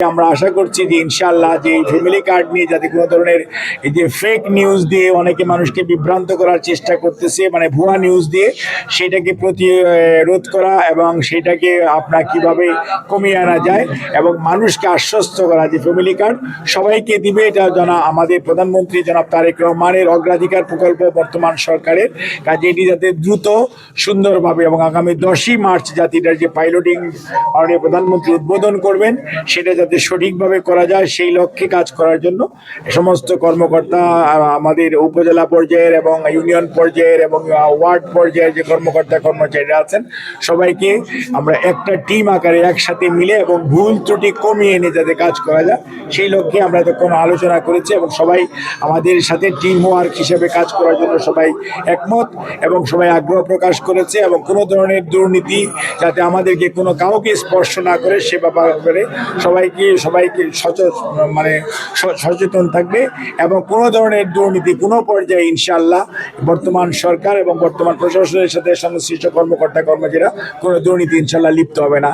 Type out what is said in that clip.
আমরা আশা করছি যে ইনশাআল্লাহ যে এই ফ্যামিলি কার্ড নিয়ে যাতে কোনো ধরনের এই যে ফেক নিউজ দিয়ে অনেকে মানুষকে বিভ্রান্ত করার চেষ্টা করতেছে, মানে ভুয়া নিউজ দিয়ে সেটাকে প্রতিরোধ করা এবং সেটাকে আপনার কিভাবে কমিয়ে আনা যায় এবং মানুষকে আশ্বস্ত করা যে ফ্যামিলি কার্ড সবাইকে দিবে। এটা আমাদের প্রধানমন্ত্রী জনাব তারেক রহমানের অগ্রাধিকার প্রকল্প বর্তমান সরকারের কাজে এটি যাতে দ্রুত সুন্দরভাবে এবং আগামী 10ই মার্চ জাতিটার যে পাইলটিং মাননীয় প্রধানমন্ত্রী উদ্বোধন করবেন সেটা যাতে সঠিকভাবে করা যায় সেই লক্ষ্যে কাজ করার জন্য সমস্ত কর্মকর্তা আমাদের উপজেলা পর্যায়ের এবং ইউনিয়ন পর্যায়ের এবং ওয়ার্ড পর্যায়ের যে কর্মকর্তা কর্মচারীরা আছেন সবাইকে আমরা একটা টিম আকারে একসাথে মিলে এবং ভুল ত্রুটি কমিয়ে এনে যাতে কাজ করা যায় সেই লক্ষ্যে আমরা তখন আলোচনা করেছি এবং সবাই আমাদের সাথে টিম ওয়ার্ক হিসেবে কাজ করার জন্য সবাই একমত এবং সবাই আগ্রহ প্রকাশ করেছে এবং কোনো ধরনের দুর্নীতি যাতে আমাদেরকে কোনো কাউকে স্পর্শ না করে সে ব্যাপারে সবাইকে সচেতন থাকবে এবং কোনো ধরনের দুর্নীতি কোনো পর্যায়ে ইনশাআল্লাহ বর্তমান সরকার এবং বর্তমান প্রশাসনের সাথে সংশ্লিষ্ট কর্মকর্তা কর্মচারীরা কোনো দুর্নীতি ইনশাআল্লাহ লিপ্ত হবে না।